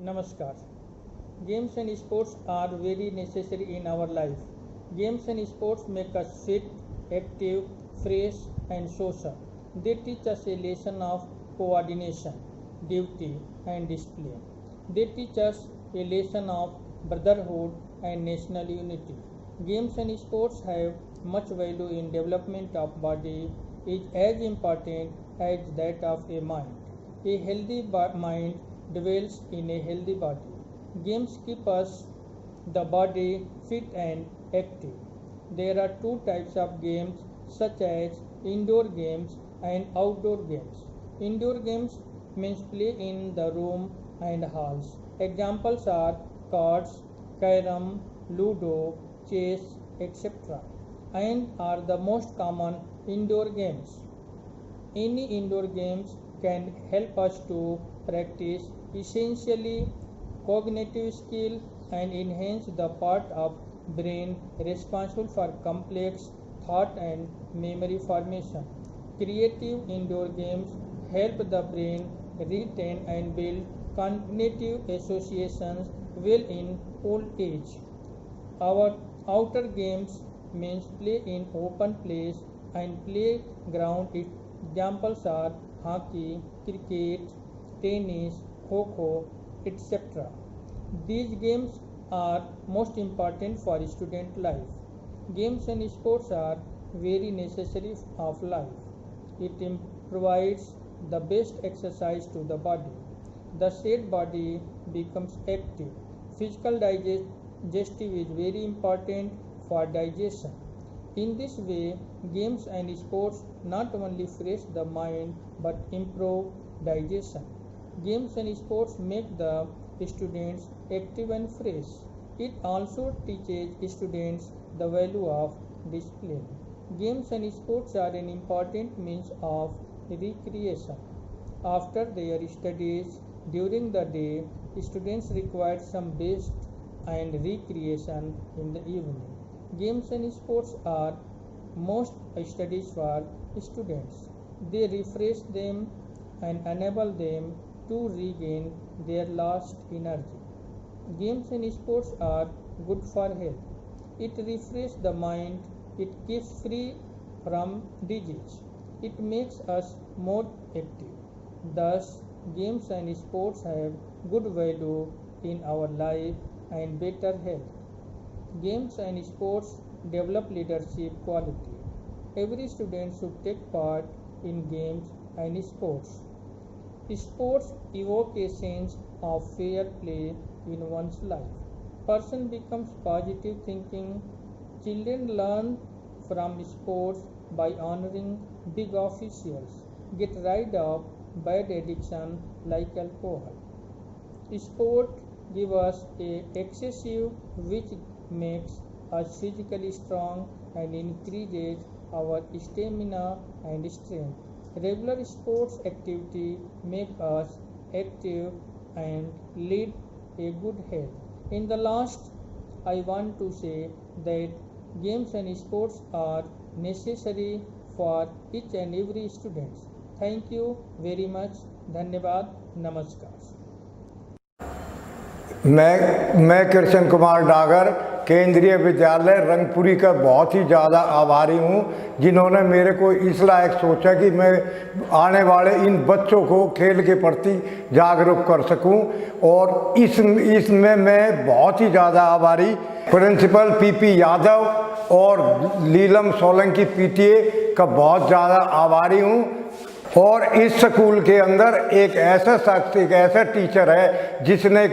Namaskar. Games and sports are very necessary in our life. Games and sports make us fit, active, fresh, and social. They teach us a lesson of coordination, duty, and discipline. They teach us a lesson of brotherhood and national unity. Games and sports have much value in development of body is as important as that of a mind. A healthy mind dwells in a healthy body. Games keep us the body fit and active. There are two types of games such as indoor games and outdoor games. Indoor games means play in the room and halls. Examples are cards, carom, ludo, chess, etc. and are the most common indoor games. Any indoor games can help us to practice essentially cognitive skill and enhance the part of brain responsible for complex thought and memory formation. Creative indoor games help the brain retain and build cognitive associations well in old age. Our outer games means play in open place and playground. Examples are hockey, cricket, tennis, kho, etc. These games are most important for student life. Games and sports are very necessary of life. It provides the best exercise to the body. The said body becomes active. Physical digestive is very important for digestion. In this way, games and sports not only fresh the mind but improve digestion. Games and sports make the students active and fresh. It also teaches students the value of discipline. Games and sports are an important means of recreation. After their studies during the day, students require some rest and recreation in the evening. Games and sports are most studies for students. They refresh them and enable them to regain their lost energy. Games and sports are good for health. It refreshes the mind, it keeps free from disease, it makes us more active. Thus, games and sports have good value in our life and better health. Games and sports develop leadership quality. Every student should take part in games and sports. Sports evoke a sense of fair play in one's life. Person becomes positive thinking. Children learn from sports by honoring big officials, get rid of bad addiction like alcohol. Sport gives us a excessive which makes us physically strong and increases our stamina and strength. Regular sports activity make us active and lead a good health. In the last, I want to say that games and sports are necessary for each and every student. Thank you very much. धन्यवाद. नमस्कार. मैं कृष्ण कुमार डागर केंद्रीय विद्यालय रंगपुरी का बहुत ही ज़्यादा आभारी हूँ, जिन्होंने मेरे को इस लायक सोचा कि मैं आने वाले इन बच्चों को खेल के प्रति जागरूक कर सकूँ। और इसमें मैं बहुत ही ज़्यादा आभारी प्रिंसिपल पीपी यादव और लीलम सोलंकी पीटीए का बहुत ज़्यादा आभारी हूँ। और इस स्कूल के अंदर एक ऐसा शख्स, एक ऐसा टीचर है जिसने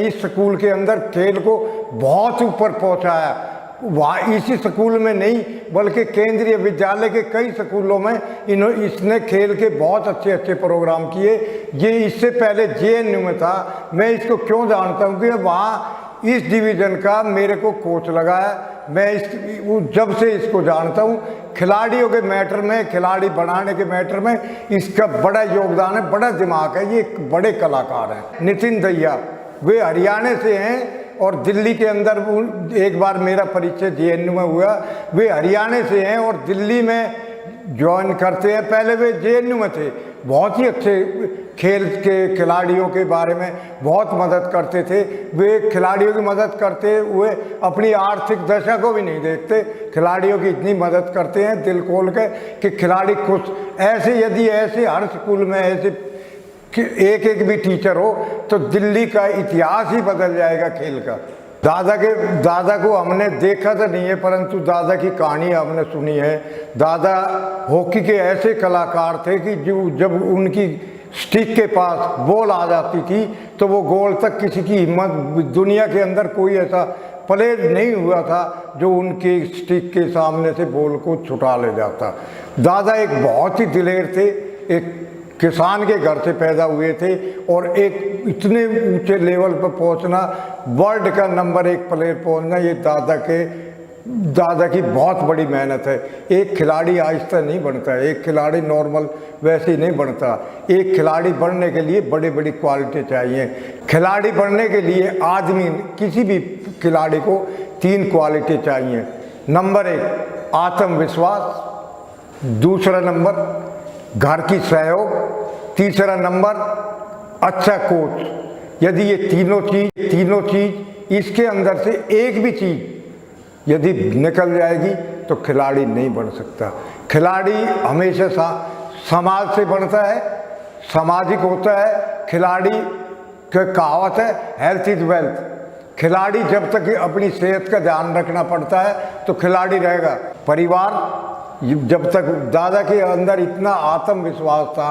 इस स्कूल के अंदर खेल को बहुत ऊपर पहुंचाया। वहाँ इसी स्कूल में नहीं बल्कि केंद्रीय विद्यालय के कई स्कूलों में इसने खेल के बहुत अच्छे प्रोग्राम किए। ये इससे पहले जेएनयू में था। मैं इसको क्यों जानता हूँ कि वहाँ इस डिवीज़न का मेरे को कोच लगा है। मैं जब से इसको जानता हूँ, खिलाड़ियों के मैटर में, खिलाड़ी बनाने के मैटर में इसका बड़ा योगदान है, बड़ा दिमाग है। ये एक बड़े कलाकार हैं। नितिन दैया, वे हरियाणा से हैं और दिल्ली के अंदर एक बार मेरा परिचय जेएनयू में हुआ। वे हरियाणा से हैं और दिल्ली में ज्वाइन करते हैं। पहले वे जेएनयू में थे, बहुत ही अच्छे खेल के खिलाड़ियों के बारे में बहुत मदद करते थे। वे खिलाड़ियों की मदद करते हुए अपनी आर्थिक दशा को भी नहीं देखते, खिलाड़ियों की इतनी मदद करते हैं दिल खोल के कि खिलाड़ी खुश। ऐसे यदि ऐसे हर स्कूल में ऐसे कि एक एक भी टीचर हो तो दिल्ली का इतिहास ही बदल जाएगा खेल का। दादा को हमने देखा तो नहीं है, परंतु दादा की कहानी हमने सुनी है। दादा हॉकी के ऐसे कलाकार थे कि जो जब उनकी स्टिक के पास बॉल आ जाती थी तो वो गोल तक किसी की हिम्मत, दुनिया के अंदर कोई ऐसा प्लेयर नहीं हुआ था जो उनकी स्टिक के सामने से बॉल को छुटा ले जाता। दादा एक बहुत ही दिलेर थे, एक किसान के घर से पैदा हुए थे और एक इतने ऊंचे लेवल पर पहुंचना, वर्ल्ड का नंबर 1 प्लेयर पहुंचना, ये दादा की बहुत बड़ी मेहनत है। एक खिलाड़ी आहिस्ता नहीं बनता है, एक खिलाड़ी नॉर्मल वैसे ही नहीं बनता। एक खिलाड़ी बनने के लिए बड़ी बड़ी क्वालिटी चाहिए। खिलाड़ी बनने के लिए आदमी, किसी भी खिलाड़ी को 3 क्वालिटी चाहिए। नंबर 1 आत्मविश्वास, दूसरा नंबर घर की सहयोग, तीसरा नंबर अच्छा कोच। यदि ये तीनों चीज इसके अंदर से एक भी चीज यदि निकल जाएगी तो खिलाड़ी नहीं बन सकता। खिलाड़ी हमेशा समाज से बनता है, सामाजिक होता है। खिलाड़ी की कहावत है हेल्थ इज वेल्थ। खिलाड़ी जब तक अपनी सेहत का ध्यान रखना पड़ता है तो खिलाड़ी रहेगा। परिवार, जब तक दादा के अंदर इतना आत्मविश्वास था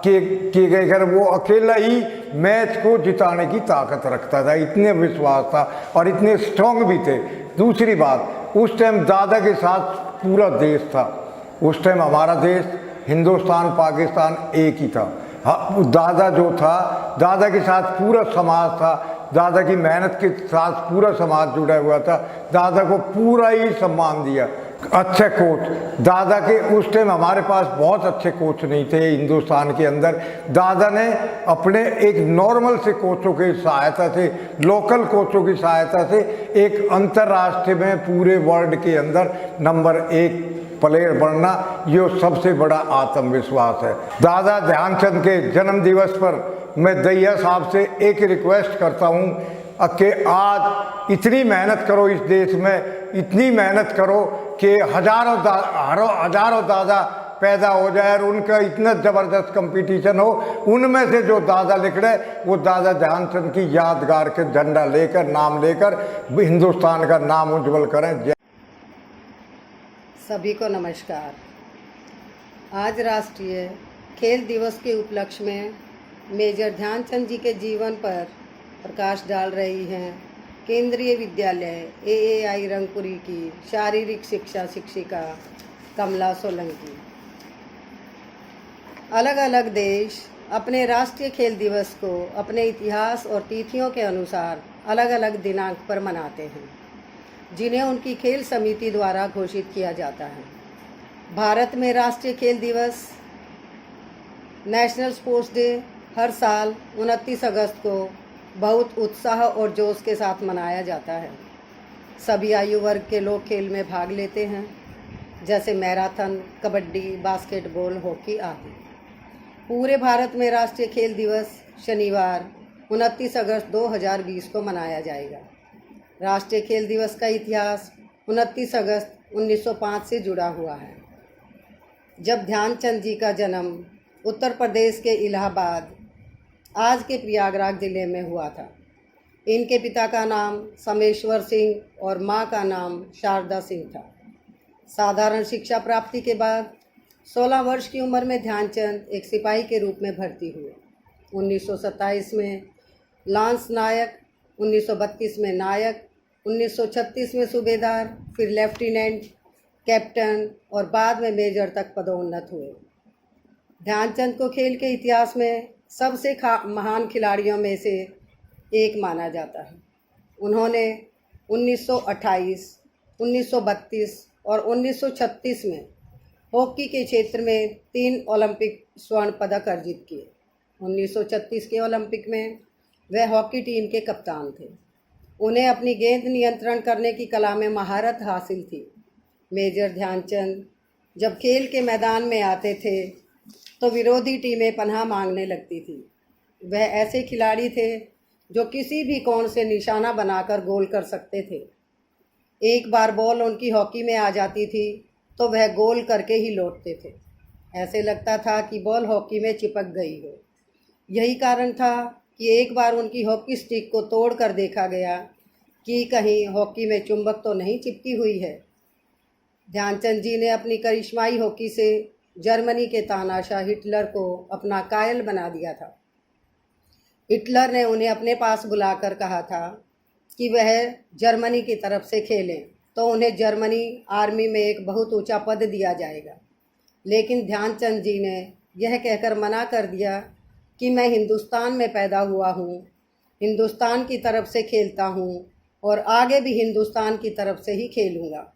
कि अगर वो अकेला ही मैच को जिताने की ताकत रखता था, इतने विश्वास था और इतने स्ट्रांग भी थे। दूसरी बात, उस टाइम दादा के साथ पूरा देश था। उस टाइम हमारा देश हिंदुस्तान पाकिस्तान एक ही था। दादा जो था, दादा के साथ पूरा समाज था, दादा की मेहनत के साथ पूरा समाज जुड़ा हुआ था। दादा को पूरा ही सम्मान दिया। अच्छे कोच, दादा के उस टाइम हमारे पास बहुत अच्छे कोच नहीं थे हिंदुस्तान के अंदर। दादा ने अपने एक नॉर्मल से कोचों की सहायता से, लोकल कोचों की सहायता से एक अंतर्राष्ट्रीय में पूरे वर्ल्ड के अंदर नंबर 1 प्लेयर बनना, ये सबसे बड़ा आत्मविश्वास है। दादा ध्यानचंद के जन्म दिवस पर मैं दैया साहब से एक रिक्वेस्ट करता हूँ कि आज इतनी मेहनत करो, इस देश में इतनी मेहनत करो कि हजारों दादा पैदा हो जाए और उनका इतना ज़बरदस्त कंपटीशन हो। उनमें से जो दादा निकले वो दादा ध्यानचंद की यादगार के झंडा लेकर, नाम लेकर हिंदुस्तान का नाम उज्जवल करें। सभी को नमस्कार। आज राष्ट्रीय खेल दिवस के उपलक्ष्य में मेजर ध्यानचंद जी के जीवन पर प्रकाश डाल रही हैं केंद्रीय विद्यालय AAI रंगपुरी की शारीरिक शिक्षा शिक्षिका कमला सोलंकी। अलग अलग देश अपने राष्ट्रीय खेल दिवस को अपने इतिहास और तिथियों के अनुसार अलग अलग दिनांक पर मनाते हैं, जिन्हें उनकी खेल समिति द्वारा घोषित किया जाता है। भारत में राष्ट्रीय खेल दिवस नेशनल स्पोर्ट्स डे हर साल 29 अगस्त को बहुत उत्साह और जोश के साथ मनाया जाता है। सभी आयु वर्ग के लोग खेल में भाग लेते हैं, जैसे मैराथन, कबड्डी, बास्केटबॉल, हॉकी आदि। पूरे भारत में राष्ट्रीय खेल दिवस शनिवार 29 अगस्त 2020 को मनाया जाएगा। राष्ट्रीय खेल दिवस का इतिहास 29 अगस्त 1905 से जुड़ा हुआ है, जब ध्यानचंद जी का जन्म उत्तर प्रदेश के इलाहाबाद, आज के प्रयागराज जिले में हुआ था। इनके पिता का नाम समेश्वर सिंह और मां का नाम शारदा सिंह था। साधारण शिक्षा प्राप्ति के बाद 16 वर्ष की उम्र में ध्यानचंद एक सिपाही के रूप में भर्ती हुए। 1927 में लांस नायक, 1932 में नायक, 1936 में सूबेदार, फिर लेफ्टिनेंट, कैप्टन और बाद में मेजर तक पदोन्नत हुए। ध्यानचंद को खेल के इतिहास में सबसे महान खिलाड़ियों में से एक माना जाता है। उन्होंने 1928, 1932 और 1936 में हॉकी के क्षेत्र में 3 ओलंपिक स्वर्ण पदक अर्जित किए। 1936 के ओलंपिक में वह हॉकी टीम के कप्तान थे। उन्हें अपनी गेंद नियंत्रण करने की कला में महारत हासिल थी। मेजर ध्यानचंद जब खेल के मैदान में आते थे तो विरोधी टीमें पनाह मांगने लगती थी। वह ऐसे खिलाड़ी थे जो किसी भी कोण से निशाना बनाकर गोल कर सकते थे। एक बार बॉल उनकी हॉकी में आ जाती थी तो वह गोल करके ही लौटते थे। ऐसे लगता था कि बॉल हॉकी में चिपक गई हो। यही कारण था कि एक बार उनकी हॉकी स्टिक को तोड़ कर देखा गया कि कहीं हॉकी में चुंबक तो नहीं चिपकी हुई है। ध्यानचंद जी ने अपनी करिश्माई हॉकी से जर्मनी के तानाशाह हिटलर को अपना कायल बना दिया था। हिटलर ने उन्हें अपने पास बुलाकर कहा था कि वह जर्मनी की तरफ से खेलें तो उन्हें जर्मनी आर्मी में एक बहुत ऊंचा पद दिया जाएगा। लेकिन ध्यानचंद जी ने यह कहकर मना कर दिया कि मैं हिंदुस्तान में पैदा हुआ हूँ, हिंदुस्तान की तरफ से खेलता हूँ और आगे भी हिंदुस्तान की तरफ से ही खेलूँगा।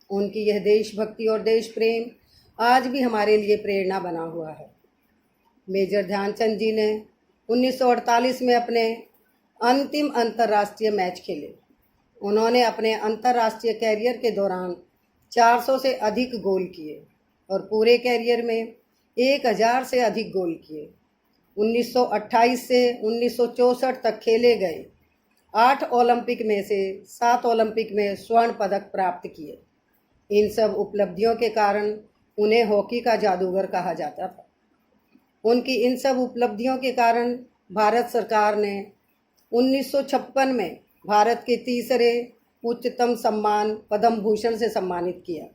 उनकी यह देशभक्ति और देश प्रेम आज भी हमारे लिए प्रेरणा बना हुआ है। मेजर ध्यानचंद जी ने 1948 में अपने अंतिम अंतर्राष्ट्रीय मैच खेले। उन्होंने अपने अंतर्राष्ट्रीय कैरियर के दौरान 400 से अधिक गोल किए और पूरे कैरियर में 1000 से अधिक गोल किए। 1928 से 1964 तक खेले गए 8 ओलंपिक में से 7 ओलंपिक में स्वर्ण पदक प्राप्त किए। इन सब उपलब्धियों के कारण उन्हें हॉकी का जादूगर कहा जाता था। उनकी इन सब उपलब्धियों के कारण भारत सरकार ने 1956 में भारत के तीसरे उच्चतम सम्मान पद्म भूषण से सम्मानित किया।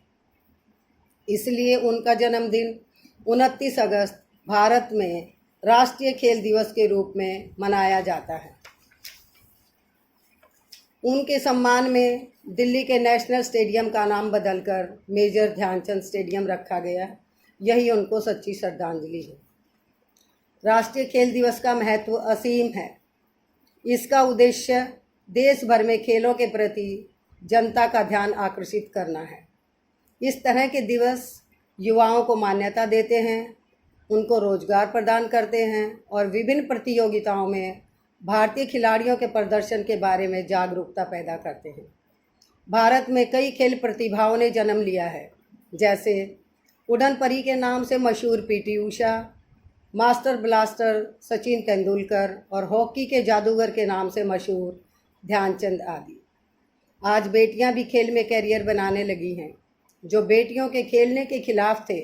इसलिए उनका जन्मदिन 29 अगस्त भारत में राष्ट्रीय खेल दिवस के रूप में मनाया जाता है। उनके सम्मान में दिल्ली के नेशनल स्टेडियम का नाम बदलकर मेजर ध्यानचंद स्टेडियम रखा गया। यही उनको सच्ची श्रद्धांजलि है। राष्ट्रीय खेल दिवस का महत्व असीम है। इसका उद्देश्य देश भर में खेलों के प्रति जनता का ध्यान आकर्षित करना है। इस तरह के दिवस युवाओं को मान्यता देते हैं, उनको रोजगार प्रदान करते हैं और विभिन्न प्रतियोगिताओं में भारतीय खिलाड़ियों के प्रदर्शन के बारे में जागरूकता पैदा करते हैं। भारत में कई खेल प्रतिभाओं ने जन्म लिया है, जैसे उड़न परी के नाम से मशहूर PT Usha, master blaster Sachin Tendulkar और हॉकी के जादूगर के नाम से मशहूर ध्यानचंद आदि। आज बेटियां भी खेल में कैरियर बनाने लगी हैं। जो बेटियों के खेलने के खिलाफ थे,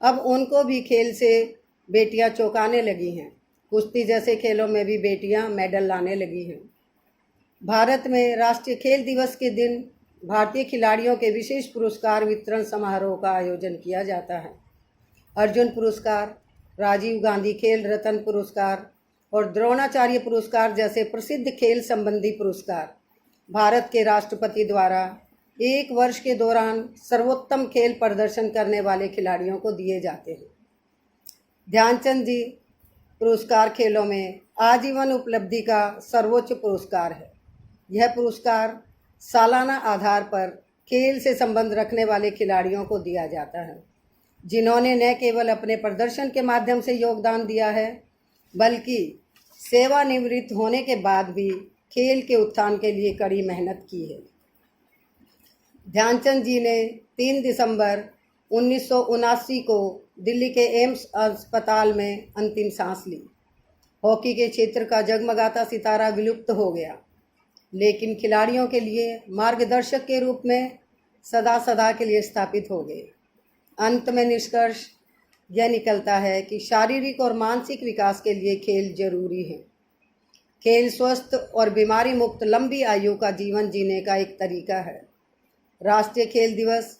अब उनको भी खेल से बेटियां चौंकाने लगी हैं। कुश्ती जैसे खेलों में भी बेटियां मेडल लाने लगी हैं। भारत में राष्ट्रीय खेल दिवस के दिन भारतीय खिलाड़ियों के विशेष पुरस्कार वितरण समारोह का आयोजन किया जाता है। अर्जुन पुरस्कार, राजीव गांधी खेल रत्न पुरस्कार और द्रोणाचार्य पुरस्कार जैसे प्रसिद्ध खेल संबंधी पुरस्कार भारत के राष्ट्रपति द्वारा एक वर्ष के दौरान सर्वोत्तम खेल प्रदर्शन करने वाले खिलाड़ियों को दिए जाते हैं। ध्यानचंद जी पुरस्कार खेलों में आजीवन उपलब्धि का सर्वोच्च पुरस्कार है। यह पुरस्कार सालाना आधार पर खेल से संबंध रखने वाले खिलाड़ियों को दिया जाता है, जिन्होंने न केवल अपने प्रदर्शन के माध्यम से योगदान दिया है, बल्कि सेवानिवृत्त होने के बाद भी खेल के उत्थान के लिए कड़ी मेहनत की है। ध्यानचंद जी ने 3 दिसंबर 1979 को दिल्ली के एम्स अस्पताल में अंतिम सांस ली। हॉकी के क्षेत्र का जगमगाता सितारा विलुप्त हो गया, लेकिन खिलाड़ियों के लिए मार्गदर्शक के रूप में सदा सदा के लिए स्थापित हो गए। अंत में निष्कर्ष यह निकलता है कि शारीरिक और मानसिक विकास के लिए खेल जरूरी है। खेल स्वस्थ और बीमारी मुक्त लंबी आयु का जीवन जीने का एक तरीका है। राष्ट्रीय खेल दिवस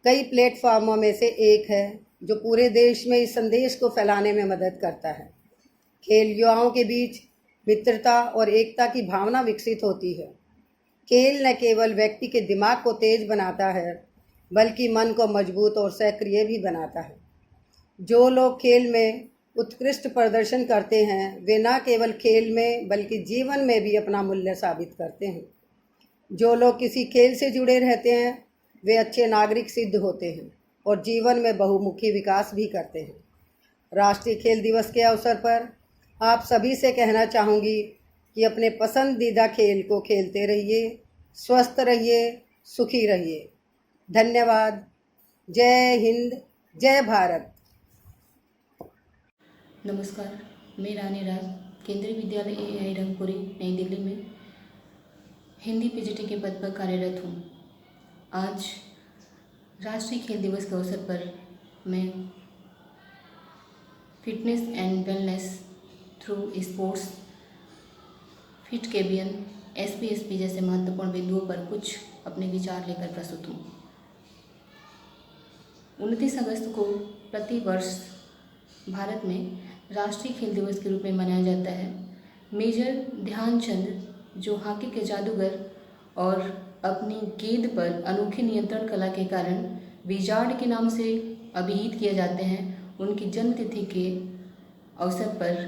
कई प्लेटफॉर्मों में से एक है जो पूरे देश में इस संदेश को फैलाने में मदद करता है। खेल युवाओं के बीच मित्रता और एकता की भावना विकसित होती है। खेल न केवल व्यक्ति के दिमाग को तेज बनाता है, बल्कि मन को मजबूत और सक्रिय भी बनाता है। जो लोग खेल में उत्कृष्ट प्रदर्शन करते हैं, वे न केवल खेल में बल्कि जीवन में भी अपना मूल्य साबित करते हैं। जो लोग किसी खेल से जुड़े रहते हैं, वे अच्छे नागरिक सिद्ध होते हैं और जीवन में बहुमुखी विकास भी करते हैं। राष्ट्रीय खेल दिवस के अवसर पर आप सभी से कहना चाहूँगी कि अपने पसंदीदा खेल को खेलते रहिए, स्वस्थ रहिए, सुखी रहिए। धन्यवाद। जय हिंद, जय भारत। नमस्कार, मैं रानी राज केंद्रीय विद्यालय AI रंगपुरी नई दिल्ली में हिंदी PGT के पद पर कार्यरत हूँ। आज राष्ट्रीय खेल दिवस के अवसर पर मैं fitness and wellness through sports, fit केबियन, SPSP जैसे महत्वपूर्ण बिंदुओं पर कुछ अपने विचार लेकर प्रस्तुत हूँ। 29 अगस्त को प्रतिवर्ष भारत में राष्ट्रीय खेल दिवस के रूप में मनाया जाता है। मेजर ध्यानचंद, जो हॉकी के जादूगर और अपनी गेंद पर अनोखी नियंत्रण कला के कारण विजार्ड के नाम से अभिहित किए जाते हैं, उनकी जन्मतिथि के अवसर पर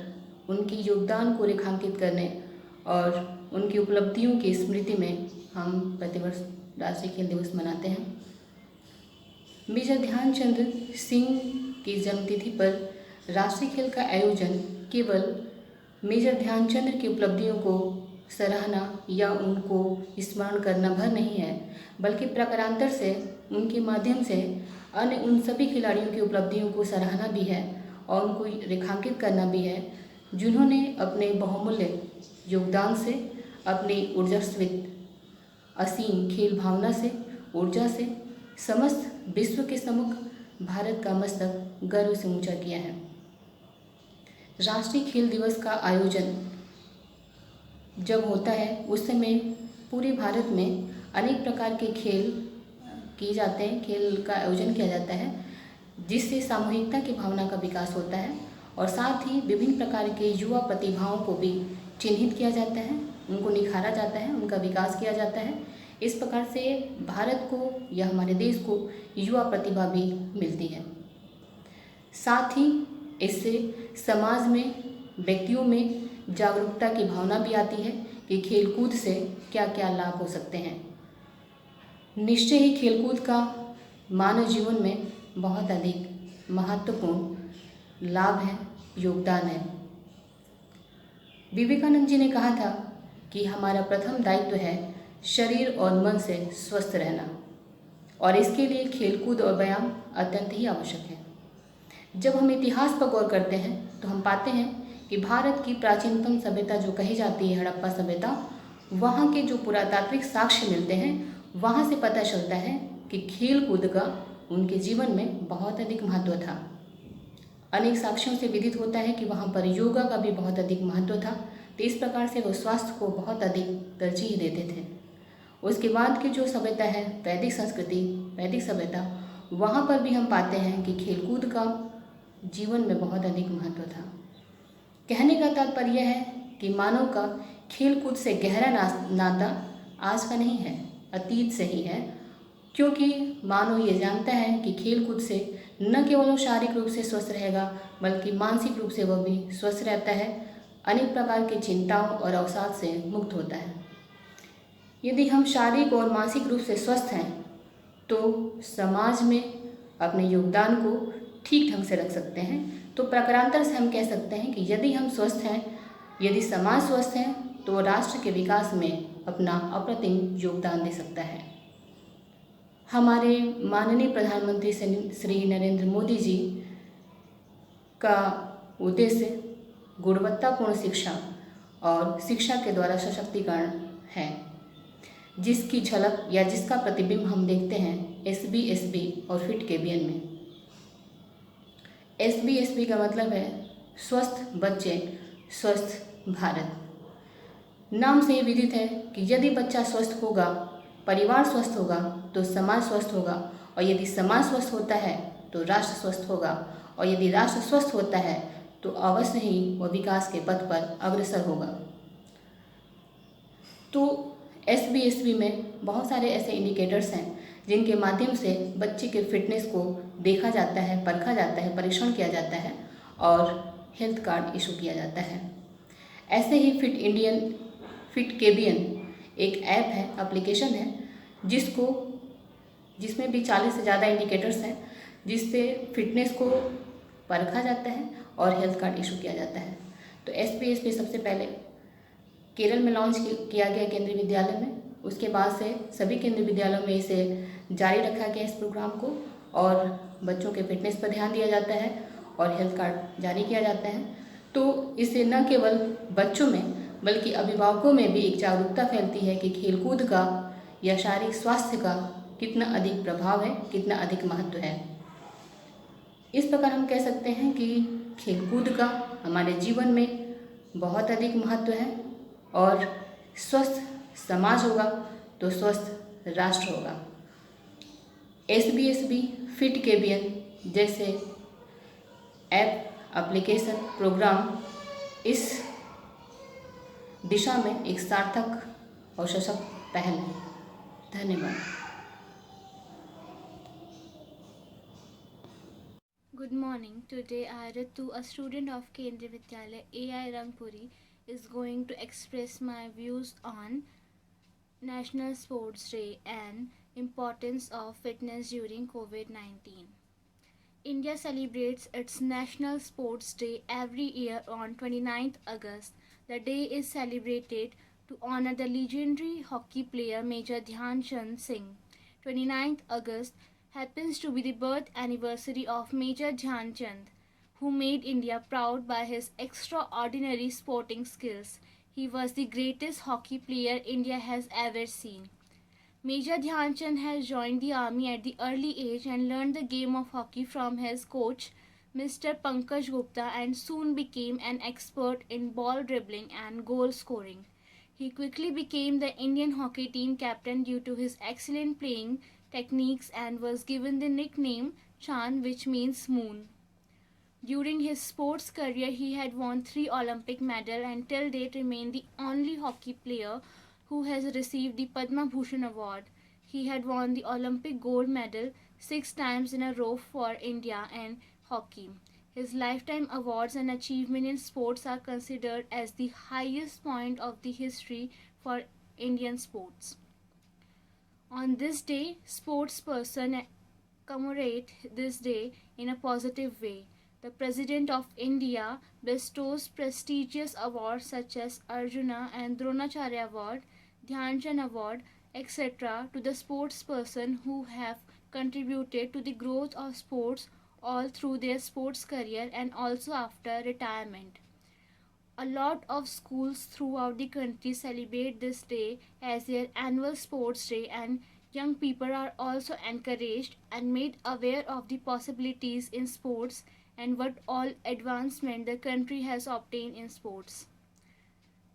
उनकी योगदान को रेखांकित करने और उनकी उपलब्धियों की स्मृति में हम प्रतिवर्ष राष्ट्रीय खेल दिवस मनाते हैं। मेजर ध्यानचंद सिंह की जन्मतिथि पर राष्ट्रीय खेल का आयोजन केवल मेजर ध्यानचंद की उपलब्धियों को सराहना या उनको स्मरण करना भर नहीं है, बल्कि प्रकारांतर से उनके माध्यम से अन्य उन सभी खिलाड़ियों की उपलब्धियों को सराहना भी है और उनको रेखांकित करना भी है, जिन्होंने अपने बहुमूल्य योगदान से, अपनी ऊर्जास्वित असीम खेल भावना से, ऊर्जा से समस्त विश्व के सम्मुख भारत का मस्तक गर्व से ऊंचा किया है। राष्ट्रीय खेल दिवस का आयोजन जब होता है उस समय पूरे भारत में अनेक प्रकार के खेल किए जाते हैं, खेल का आयोजन किया जाता है, जिससे सामूहिकता की भावना का विकास होता है और साथ ही विभिन्न प्रकार के युवा प्रतिभाओं को भी चिन्हित किया जाता है, उनको निखारा जाता है, उनका विकास किया जाता है। इस प्रकार से भारत को या हमारे देश को युवा प्रतिभा भी मिलती है। साथ ही इससे समाज में, व्यक्तियों में जागरूकता की भावना भी आती है कि खेलकूद से क्या क्या लाभ हो सकते हैं। निश्चय ही खेलकूद का मानव जीवन में बहुत अधिक महत्वपूर्ण लाभ है, योगदान है। विवेकानंद जी ने कहा था कि हमारा प्रथम दायित्व है शरीर और मन से स्वस्थ रहना, और इसके लिए खेलकूद और व्यायाम अत्यंत ही आवश्यक है। जब हम इतिहास पर गौर करते हैं तो हम पाते हैं कि भारत की प्राचीनतम सभ्यता जो कही जाती है हड़प्पा सभ्यता, वहाँ के जो पुरातात्विक साक्ष्य मिलते हैं, वहाँ से पता चलता है कि खेल कूद का उनके जीवन में बहुत अधिक महत्व था। अनेक साक्ष्यों से विदित होता है कि वहाँ पर योगा का भी बहुत अधिक महत्व था। तो इस प्रकार से वो स्वास्थ्य को बहुत अधिक तरजीह देते थे। उसके बाद की जो सभ्यता है, वैदिक संस्कृति, वैदिक सभ्यता, वहाँ पर भी हम पाते हैं कि खेलकूद का जीवन में बहुत अधिक महत्व था। कहने का तात्पर्य है कि मानव का खेलकूद से गहरा नाता आज का नहीं है, अतीत से ही है, क्योंकि मानव ये जानता है कि खेलकूद से न केवल वो शारीरिक रूप से स्वस्थ रहेगा, बल्कि मानसिक रूप से वह भी स्वस्थ रहता है, अनेक प्रकार की चिंताओं और अवसाद से मुक्त होता है। यदि हम शारीरिक और मानसिक रूप से स्वस्थ हैं तो समाज में अपने योगदान को ठीक ढंग से रख सकते हैं। तो प्रकारांतर से हम कह सकते हैं कि यदि हम स्वस्थ हैं, यदि समाज स्वस्थ है, तो राष्ट्र के विकास में अपना अप्रतिम योगदान दे सकता है। हमारे माननीय प्रधानमंत्री श्री नरेंद्र मोदी जी का उद्देश्य गुणवत्तापूर्ण शिक्षा और शिक्षा के द्वारा सशक्तिकरण है, जिसकी झलक या जिसका प्रतिबिंब हम देखते हैं SBSB और फिट केबियन में। SBSB का मतलब है स्वस्थ बच्चे स्वस्थ भारत। नाम से ही विदित है कि यदि बच्चा स्वस्थ होगा, परिवार स्वस्थ होगा, तो समाज स्वस्थ होगा, और यदि समाज स्वस्थ होता है तो राष्ट्र स्वस्थ होगा, और यदि राष्ट्र स्वस्थ होता है तो अवश्य ही वह विकास के पथ पर अग्रसर होगा। तो SBSB में बहुत सारे ऐसे इंडिकेटर्स हैं जिनके माध्यम से बच्चे के फिटनेस को देखा जाता है, परखा जाता है, परीक्षण किया जाता है और हेल्थ कार्ड इशू किया जाता है। ऐसे ही फिट केबियन एक ऐप है, एप्लीकेशन है, जिसमें भी 40 से ज़्यादा इंडिकेटर्स हैं, जिससे फिटनेस को परखा जाता है और हेल्थ कार्ड इशू किया जाता है। तो SBSB सबसे पहले केरल में लॉन्च किया गया केंद्रीय विद्यालय में, उसके बाद से सभी केंद्रीय विद्यालयों में इसे जारी रखा गया इस प्रोग्राम को, और बच्चों के फिटनेस पर ध्यान दिया जाता है और हेल्थ कार्ड जारी किया जाता है। तो इससे न केवल बच्चों में बल्कि अभिभावकों में भी एक जागरूकता फैलती है कि खेलकूद का या शारीरिक स्वास्थ्य का कितना अधिक प्रभाव है, कितना अधिक महत्व है। इस प्रकार हम कह सकते हैं कि खेलकूद का हमारे जीवन में बहुत अधिक महत्व है और स्वस्थ समाज होगा तो स्वस्थ राष्ट्र होगा। SBSB फिट KBN जैसे एप्लीकेशन प्रोग्राम इस दिशा में एक सार्थक और सशक्त पहल है। धन्यवाद। Good morning. Today Ritu, a student of Kendriya Vidyalaya AI Rangpuri, is going to express my views on National Sports Day and importance of fitness during COVID-19. India celebrates its National Sports Day every year on 29th August. The day is celebrated to honor the legendary hockey player Major Dhyan Chand Singh. 29th August happens to be the birth anniversary of Major Dhyan Chand, who made India proud by his extraordinary sporting skills. He was the greatest hockey player India has ever seen. Major Dhyan Chand has joined the army at the early age and learned the game of hockey from his coach, Mr. Pankaj Gupta, and soon became an expert in ball dribbling and goal scoring. He quickly became the Indian hockey team captain due to his excellent playing techniques and was given the nickname Chand, which means moon. During his sports career, he had won 3 Olympic medals and till date remained the only hockey player who has received the Padma Bhushan award. He had won the Olympic gold medal 6 times in a row for India in hockey. His lifetime awards and achievements in sports are considered as the highest point of the history for Indian sports. On this day, sportspersons commemorate this day in a positive way. The President of India bestows prestigious awards such as Arjuna and Dronacharya Award, Dhyan Chand Award, etc. to the sportsperson who have contributed to the growth of sports all through their sports career and also after retirement. A lot of schools throughout the country celebrate this day as their annual sports day, and young people are also encouraged and made aware of the possibilities in sports and what all advancement the country has obtained in sports.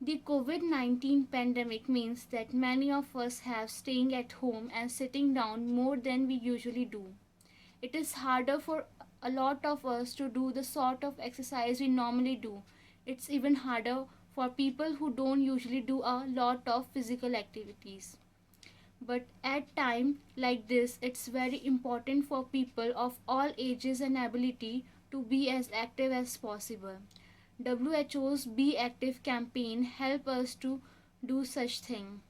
The COVID-19 pandemic means that many of us have staying at home and sitting down more than we usually do. It is harder for a lot of us to do the sort of exercise we normally do. It's even harder for people who don't usually do a lot of physical activities. But at time like this, it's very important for people of all ages and ability to be as active as possible. WHO's Be Active campaign help us to do such thing.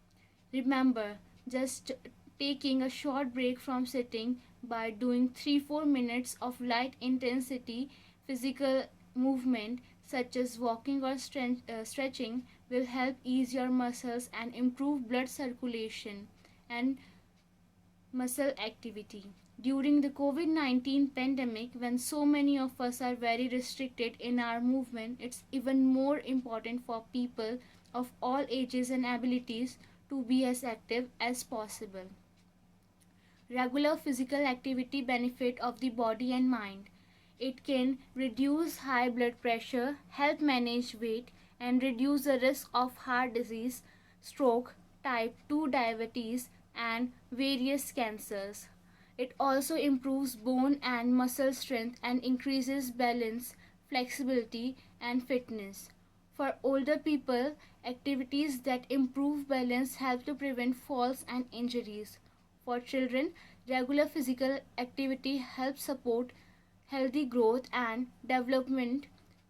Remember, just taking a short break from sitting by doing 3-4 minutes of light intensity physical movement such as walking or stretching will help ease your muscles and improve blood circulation and muscle activity. During the COVID-19 pandemic, when so many of us are very restricted in our movement, it's even more important for people of all ages and abilities to be as active as possible. Regular physical activity benefit of the body and mind. It can reduce high blood pressure, help manage weight, and reduce the risk of heart disease, stroke, type 2 diabetes, and various cancers. It also improves bone and muscle strength and increases balance, flexibility, and fitness. For older people, activities that improve balance help to prevent falls and injuries. For children, regular physical activity helps support healthy growth and development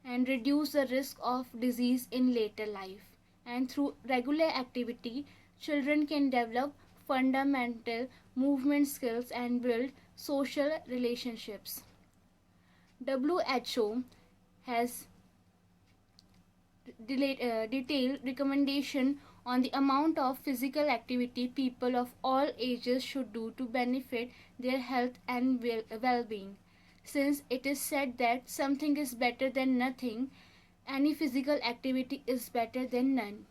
and reduce the risk of disease in later life. And through regular activity, children can develop fundamental movement skills and build social relationships. WHO has detailed recommendation on the amount of physical activity people of all ages should do to benefit their health and well-being. Since it is said that something is better than nothing, any physical activity is better than none.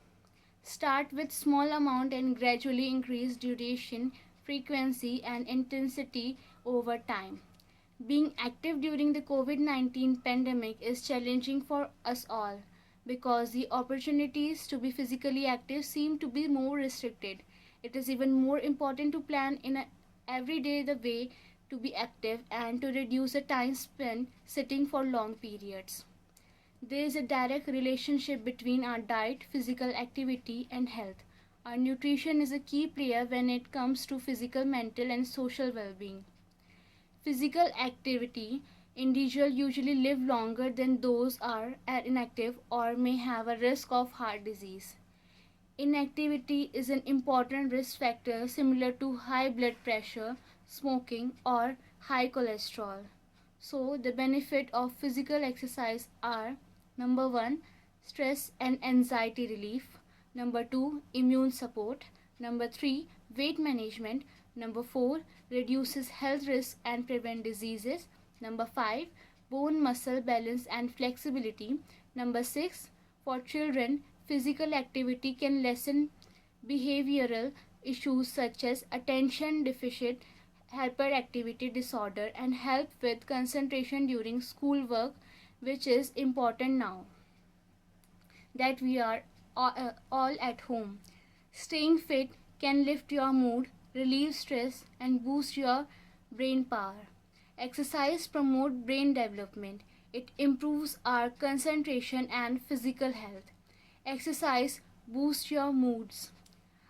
Start with small amount and gradually increase duration, frequency and intensity over time. Being active during the COVID-19 pandemic is challenging for us all because the opportunities to be physically active seem to be more restricted. It is even more important to plan in every day the way to be active and to reduce the time spent sitting for long periods. There is a direct relationship between our diet, physical activity, and health. Our nutrition is a key player when it comes to physical, mental, and social well being. Physical activity individuals usually live longer than those are inactive or may have a risk of heart disease. Inactivity is an important risk factor similar to high blood pressure, smoking, or high cholesterol. So, the benefit of physical exercise are: number 1, stress and anxiety relief; number 2, immune support; number 3, weight management; number 4, reduces health risks and prevent diseases; number 5, bone muscle balance and flexibility; number 6, for children, physical activity can lessen behavioral issues such as attention deficit hyperactivity disorder and help with concentration during schoolwork, which is important now that we are all at home. Staying fit can lift your mood, relieve stress, and boost your brain power. Exercise promotes brain development. It improves our concentration and physical health. Exercise boosts your moods.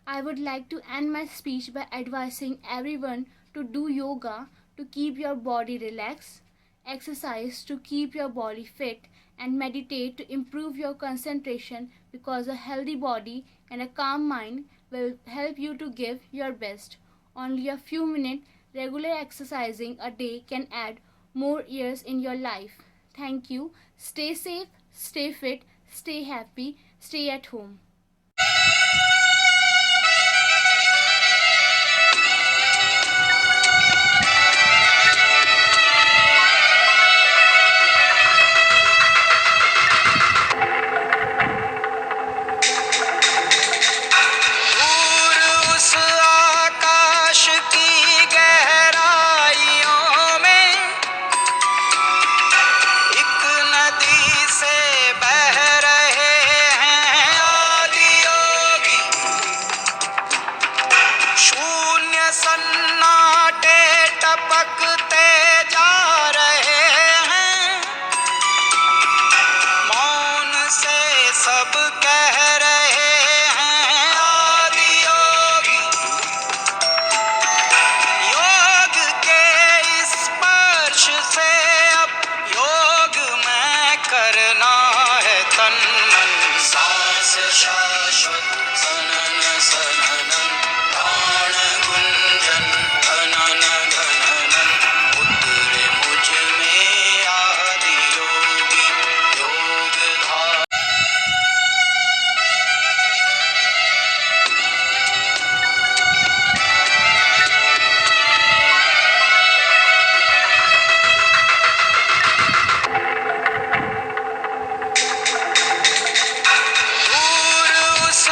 I would like to end my speech by advising everyone to do yoga to keep your body relaxed, exercise to keep your body fit, and meditate to improve your concentration because a healthy body and a calm mind will help you to give your best. Only a few minutes regular exercising a day can add more years in your life. Thank you. Stay safe, stay fit, stay happy, stay at home. सब कह रहे हैं आदि योगी, योग के स्पर्श से अब योग में करना है तन मन, सांस शाश्वत सनन सननन, प्राण गुंजन घनन घननन, उतरे मुझ में आदि योगी योग धार। दूर उस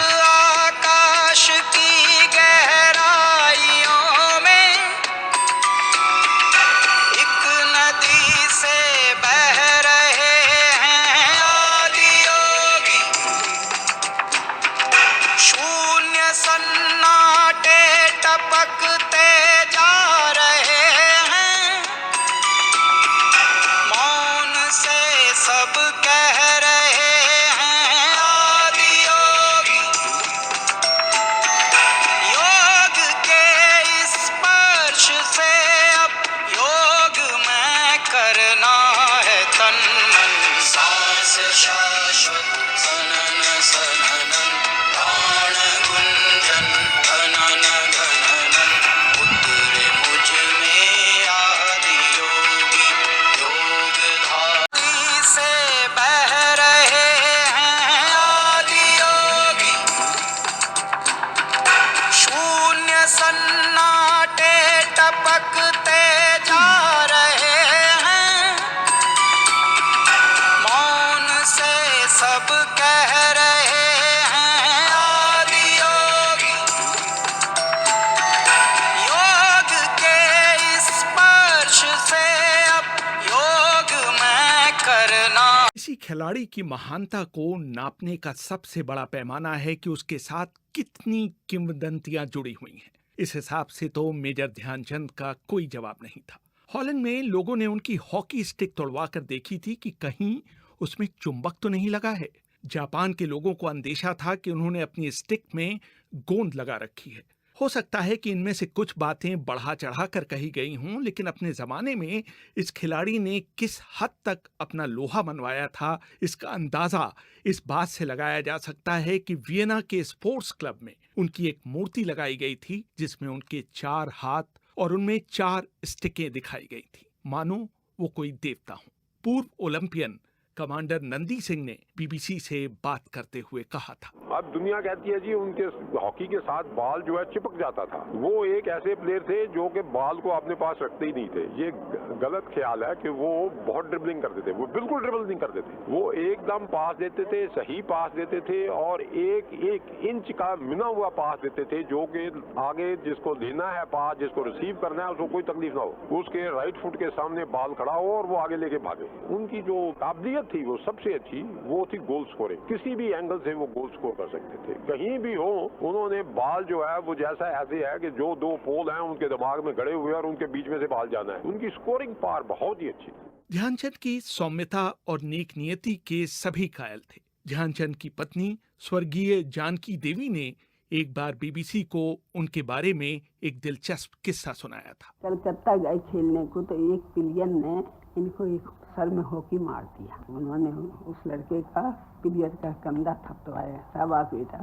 खिलाड़ी की महानता को नापने का सबसे बड़ा पैमाना है कि उसके साथ कितनी किंवदंतियां जुड़ी हुई हैं। इस हिसाब से तो मेजर ध्यानचंद का कोई जवाब नहीं था। हॉलैंड में लोगों ने उनकी हॉकी स्टिक तोड़वा कर देखी थी कि कहीं उसमें चुंबक तो नहीं लगा है। जापान के लोगों को अंदेशा था कि उन्होंने अपनी स्टिक में गोंद लगा रखी है। हो सकता है कि इनमें से कुछ बातें बढ़ा चढ़ा कर कही गई हों, लेकिन अपने जमाने में इस खिलाड़ी ने किस हद तक अपना लोहा मनवाया था, इसका अंदाजा इस बात से लगाया जा सकता है कि वियना के स्पोर्ट्स क्लब में उनकी एक मूर्ति लगाई गई थी जिसमें उनके 4 हाथ और उनमें 4 स्टिकें दिखाई गई थी, मानो वो कोई देवता हो। पूर्व ओलंपियन कमांडर नंदी सिंह ने बीबीसी से बात करते हुए कहा था, अब दुनिया कहती है जी उनके हॉकी के साथ बॉल जो है चिपक जाता था। वो एक ऐसे प्लेयर थे जो कि बॉल को अपने पास रखते ही नहीं थे। ये गलत ख्याल है कि वो बहुत ड्रिबलिंग करते थे। वो बिल्कुल ड्रिबल नहीं करते थे। वो एकदम पास देते थे, सही पास देते थे और एक एक इंच का मिना हुआ पास देते थे जो कि आगे जिसको देना है पास, जिसको रिसीव करना है, उसको कोई तकलीफ ना हो। उसके राइट फुट के सामने बॉल खड़ा हो और वो आगे लेके भागे। उनकी जो काबिलियत थी वो सबसे अच्छी वो थी गोल स्कोरिंग। किसी भी एंगल से वो गोल स्कोर कर सकते थे, कहीं भी हो। उन्होंने बॉल जो है वो जैसा ऐसे है कि जो 2 पोल हैं उनके दिमाग में गड़े हुए और उनके बीच में से बॉल जाना है। उनकी स्कोरिंग पावर बहुत ही अच्छी थी। ध्यानचंद की सौम्यता और नेक नियति के सभी कायल थे। ध्यानचंद की पत्नी स्वर्गीय जानकी देवी ने एक बार बीबीसी को उनके बारे में एक दिलचस्प किस्सा सुनाया था। कलकत्ता गए खेलने को तो एक प्लेयर ने इनको एक सर में हॉकी मार दिया। उन्होंने उस लड़के का प्लेयर का कंधा थपथपाया, शाबाश बेटा,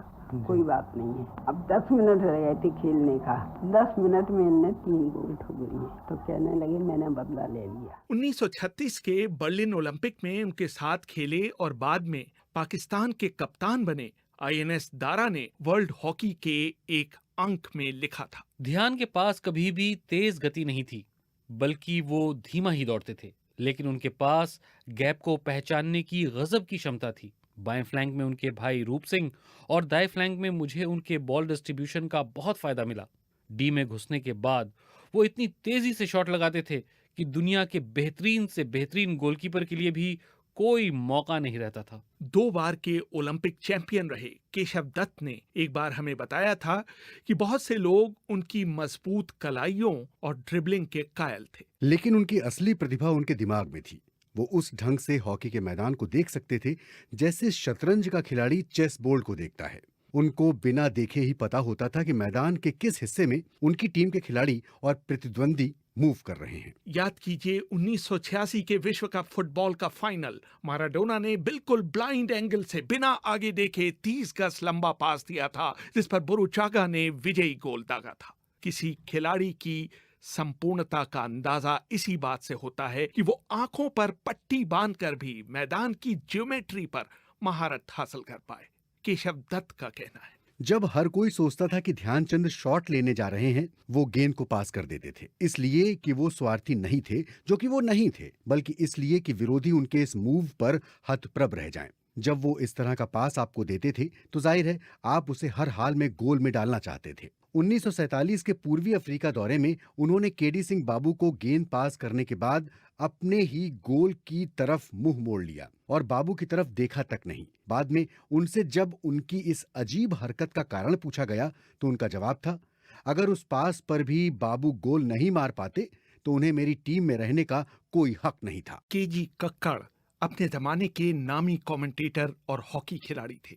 कोई बात नहीं है। अब 10 मिनट रह गए थे खेलने का। 10 मिनट में इनने 3 गोल ठोक दिए। तो कहने लगे मैंने बदला ले लिया। 1936 के बर्लिन ओलंपिक में उनके साथ खेले और बाद में पाकिस्तान के कप्तान बने INS दारा ने वर्ल्ड हॉकी के एक अंक में लिखा था, ध्यान के पास कभी भी तेज गति नहीं थी, बल्कि वो धीमा ही दौड़ते थे, लेकिन उनके पास गैप को पहचानने की गजब की क्षमता थी। बाएं फ्लैंक में उनके भाई रूप सिंह और दाएं फ्लैंक में मुझे उनके बॉल डिस्ट्रीब्यूशन का बहुत फायदा मिला। डी में घुसने के बाद वो इतनी तेजी से शॉट लगाते थे कि दुनिया के बेहतरीन से बेहतरीन गोलकीपर के लिए भी कोई मौका नहीं रहता था। 2 बार के ओलंपिक चैंपियन रहे केशव दत्त ने एक बार हमें बताया था कि बहुत से लोग उनकी मजबूत कलाइयों और ड्रिबलिंग के कायल थे, लेकिन उनकी असली प्रतिभा उनके दिमाग में थी। वो उस ढंग से हॉकी के मैदान को देख सकते थे जैसे शतरंज का खिलाड़ी चेस बोर्ड को देखता है। उनको बिना देखे ही पता होता था कि मैदान के किस हिस्से में उनकी टीम के खिलाड़ी और प्रतिद्वंदी मूव कर रहे हैं। याद कीजिए 1986 के विश्व कप फुटबॉल का फाइनल, माराडोना ने बिल्कुल ब्लाइंड एंगल से बिना आगे देखे 30 गज लंबा पास दिया था जिस पर बुरुचागा ने विजयी गोल दागा था। किसी खिलाड़ी की संपूर्णता का अंदाजा इसी बात से होता है कि वो आंखों पर पट्टी बांधकर भी मैदान की ज्योमेट्री पर महारत हासिल कर पाए। केशव दत्त का कहना है, जब हर कोई सोचता था कि ध्यानचंद शॉट लेने जा रहे हैं, वो गेंद को पास कर देते थे, इसलिए कि वो स्वार्थी नहीं थे, जो कि वो नहीं थे, बल्कि इसलिए कि विरोधी उनके इस मूव पर हतप्रभ रह जाएं। जब वो इस तरह का पास आपको देते थे तो जाहिर है आप उसे हर हाल में गोल में डालना चाहते थे। 1947 के पूर्वी अफ्रीका दौरे में उन्होंने केडी सिंह बाबू को गेंद पास करने के बाद अपने ही गोल की तरफ मुंह मोड़ लिया और बाबू की तरफ देखा तक नहीं। बाद में उनसे जब उनकी इस अजीब हरकत का कारण पूछा गया तो उनका जवाब था, अगर उस पास पर भी बाबू गोल नहीं मार पाते तो उन्हें मेरी टीम में रहने का कोई हक नहीं था। केजी कक्कड़ अपने जमाने के नामी कमेंटेटर और हॉकी खिलाड़ी थे।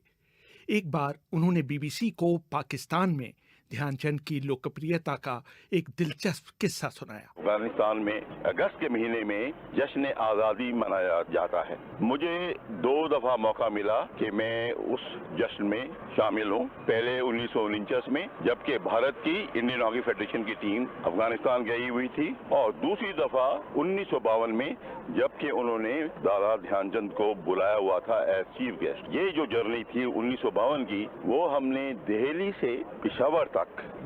एक बार उन्होंने बीबीसी को पाकिस्तान में ध्यानचंद की लोकप्रियता का एक दिलचस्प किस्सा सुनाया। अफगानिस्तान में अगस्त के महीने में जश्न आज़ादी मनाया जाता है। मुझे 2 दफा मौका मिला कि मैं उस जश्न में शामिल हूँ। पहले 1949 में जबकि भारत की इंडियन हॉकी फेडरेशन की टीम अफगानिस्तान गई हुई थी और दूसरी दफा 1952 में जबकि उन्होंने दादा ध्यानचंद को बुलाया हुआ था एज चीफ गेस्ट। ये जो जर्नी थी 1952 की, वो हमने दिल्ली से पेशावर तक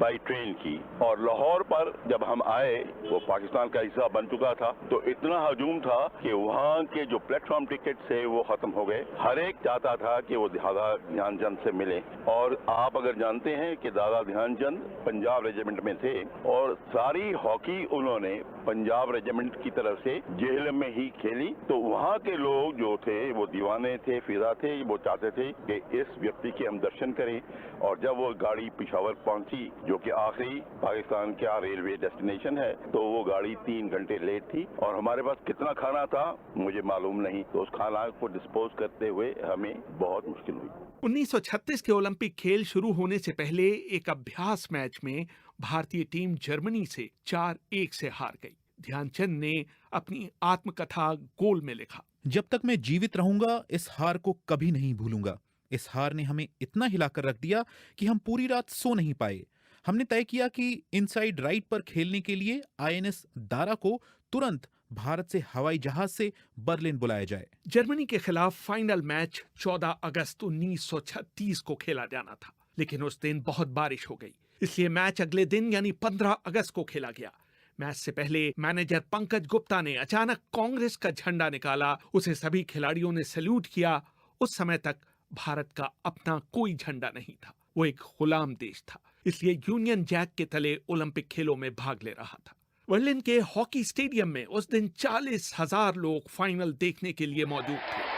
बाई ट्रेन की और लाहौर पर जब हम आए वो पाकिस्तान का हिस्सा बन चुका था, तो इतना हजूम था कि वहाँ के जो प्लेटफॉर्म टिकट से वो खत्म हो गए। हर एक चाहता था कि वो दादा ध्यानचंद से मिले। और आप अगर जानते हैं कि दादा ध्यानचंद पंजाब रेजिमेंट में थे और सारी हॉकी उन्होंने पंजाब रेजिमेंट की तरफ से जेहलम में ही खेली। तो वहाँ के लोग जो थे वो दीवाने थे, फिदा थे, वो चाहते थे कि इस व्यक्ति के हम दर्शन करें। और जब वो गाड़ी पिशावर पहुंची, जो कि आखिरी पाकिस्तान का रेलवे डेस्टिनेशन है, तो वो गाड़ी 3 घंटे लेट थी और हमारे पास कितना खाना था मुझे मालूम नहीं। तो उस खाना को डिस्पोज करते हुए हमें बहुत मुश्किल हुई। 1936 के ओलंपिक खेल शुरू होने से पहले एक अभ्यास मैच में भारतीय टीम जर्मनी से 4-1 से हार गई। ध्यानचंद ने अपनी आत्मकथा गोल में लिखा, जब तक मैं जीवित रहूंगा इस हार को कभी नहीं भूलूंगा। इस हार ने हमें इतना हिलाकर रख दिया कि हम पूरी रात सो नहीं पाए। हमने तय किया कि इनसाइड राइट पर खेलने के लिए आईएनएस दारा को तुरंत भारत से हवाई जहाज से बर्लिन बुलाया जाए। जर्मनी के खिलाफ फाइनल मैच 14 अगस्त 1936 को खेला जाना था, लेकिन उस दिन बहुत बारिश हो गई, इसलिए मैच अगले दिन यानी 15 अगस्त को खेला गया। मैच से पहले मैनेजर पंकज गुप्ता ने अचानक कांग्रेस का झंडा निकाला, उसे सभी खिलाड़ियों ने सैल्यूट किया। उस समय तक भारत का अपना कोई झंडा नहीं था, वो एक गुलाम देश था, इसलिए यूनियन जैक के तले ओलंपिक खेलों में भाग ले रहा था। बर्लिन के हॉकी स्टेडियम में उस दिन 40,000 लोग फाइनल देखने के लिए मौजूद थे।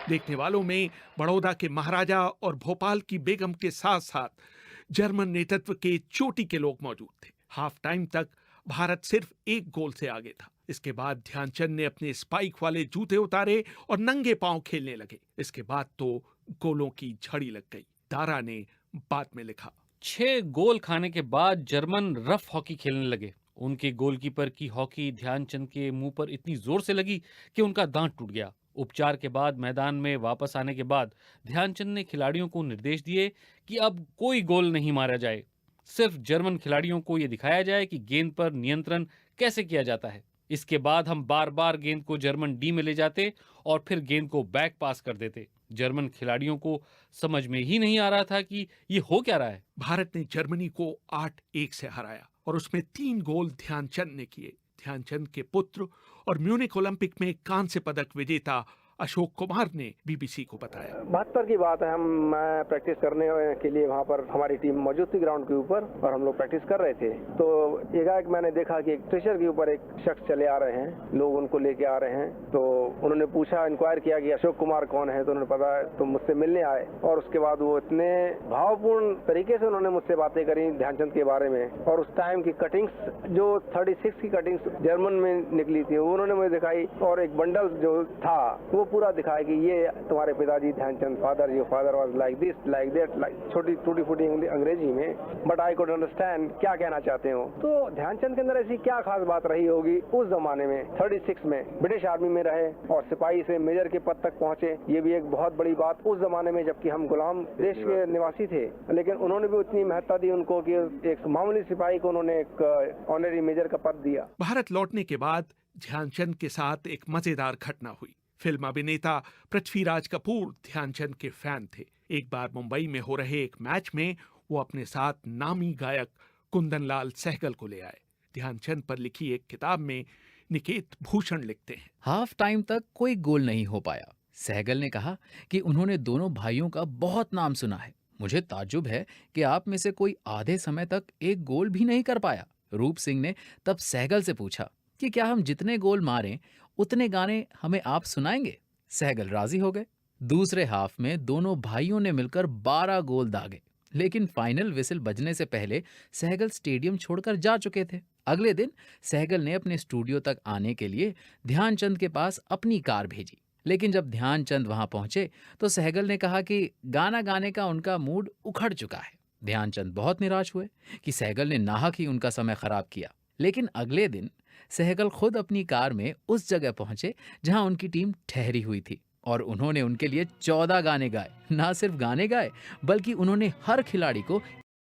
देखने वालों में बड़ौदा के महाराजा और भोपाल की बेगम के साथ साथ जर्मन नेतृत्व के चोटी के लोग मौजूद थे। हाफ टाइम तक भारत सिर्फ 1 गोल से आगे था। इसके बाद ध्यानचंद ने अपने स्पाइक वाले जूते उतारे और नंगे पांव खेलने लगे। इसके बाद तो गोलों की झड़ी लग गई। दारा ने बाद में लिखा, 6 गोल खाने के बाद जर्मन रफ हॉकी खेलने लगे। उनके गोलकीपर की हॉकी ध्यानचंद के मुंह पर इतनी जोर से लगी कि उनका दांत टूट गया। उपचार के बाद मैदान में वापस आने के बाद ध्यानचंद ने खिलाड़ियों को निर्देश दिए कि अब कोई गोल नहीं मारा जाए, सिर्फ जर्मन खिलाड़ियों को यह दिखाया जाए कि गेंद पर नियंत्रण कैसे किया जाता है। इसके बाद हम बार बार गेंद को जर्मन डी में ले जाते और फिर गेंद को बैक पास कर देते। जर्मन खिलाड़ियों को समझ में ही नहीं आ रहा था कि ये हो क्या रहा है। भारत ने जर्मनी को 8-1 से हराया और उसमें 3 गोल ध्यानचंद ने किए। ध्यानचंद के पुत्र और म्यूनिक ओलंपिक में कांस्य पदक विजेता अशोक कुमार ने बीबीसी को बताया, 72 की बात है, मैं प्रैक्टिस करने के लिए वहाँ पर हमारी टीम मौजूद थी ग्राउंड के ऊपर और हम लोग प्रैक्टिस कर रहे थे। तो एकाएक मैंने देखा कि एक स्ट्रेचर के ऊपर एक शख्स चले आ रहे हैं, लोग उनको लेके आ रहे हैं। तो उन्होंने पूछा, इंक्वायर किया कि अशोक कुमार कौन है, तो उन्होंने पता तो मुझसे मिलने आए और उसके बाद वो इतने भावपूर्ण तरीके से उन्होंने मुझसे बातें करी ध्यानचंद के बारे में। और उस टाइम की कटिंग्स जो 36 की कटिंग्स जर्मन में निकली थी वो उन्होंने मुझे दिखाई और एक बंडल जो था वो पूरा दिखाया कि ये तुम्हारे पिताजी Dhyanchand, father, your father was like this, like that, like छोटी टूटी फूटी अंग्रेजी में, बट आई कुड अंडरस्टैंड क्या कहना चाहते हो। तो ध्यानचंद के अंदर ऐसी क्या खास बात रही होगी उस जमाने में। 36 में ब्रिटिश आर्मी में रहे और सिपाही से मेजर के पद तक पहुंचे, ये भी एक बहुत बड़ी बात उस जमाने में, जबकि हम गुलाम देश के निवासी थे। लेकिन उन्होंने भी उतनी महत्ता दी उनको कि एक मामूली सिपाही को उन्होंने एक ऑनरी मेजर का पद दिया। भारत लौटने के बाद ध्यानचंद के साथ एक मजेदार घटना हुई। फिल्म अभिनेता पृथ्वीराज कपूर ध्यानचंद के फैन थे। एक बार मुंबई में हो रहे एक मैच में वो अपने साथ नामी गायक कुंदनलाल सहगल को ले आए। ध्यानचंद पर लिखी एक किताब में निकेत भूषण लिखते हैं, हाफ टाइम तक कोई गोल नहीं हो पाया। सहगल ने कहा कि उन्होंने दोनों भाइयों का बहुत नाम सुना है। मुझे ताज्जुब है कि आप में से कोई आधे समय तक एक गोल भी नहीं कर पाया। रूप सिंह ने तब सहगल से पूछा कि क्या हम जितने गोल मारें उतने गाने हमें आप सुनाएंगे। सहगल राजी हो गए। दूसरे हाफ में दोनों भाइयों ने मिलकर 12 गोल दागे, लेकिन फाइनल विसिल बजने से पहले सहगल स्टेडियम छोड़कर जा चुके थे। अगले दिन सहगल ने अपने स्टूडियो तक आने के लिए ध्यानचंद के पास अपनी कार भेजी, लेकिन जब ध्यानचंद वहां पहुंचे तो सहगल ने कहा कि गाना गाने का उनका मूड उखड़ चुका है। ध्यानचंद बहुत निराश हुए कि सहगल ने नाहक ही उनका समय खराब किया। लेकिन अगले दिन सहगल खुद अपनी कार में उस जगह पहुंचे जहां उनकी टीम ठहरी हुई थी और उन्होंने उनके लिए 14 गाने गाए। ना सिर्फ गाने गाए बल्कि उन्होंने हर खिलाड़ी को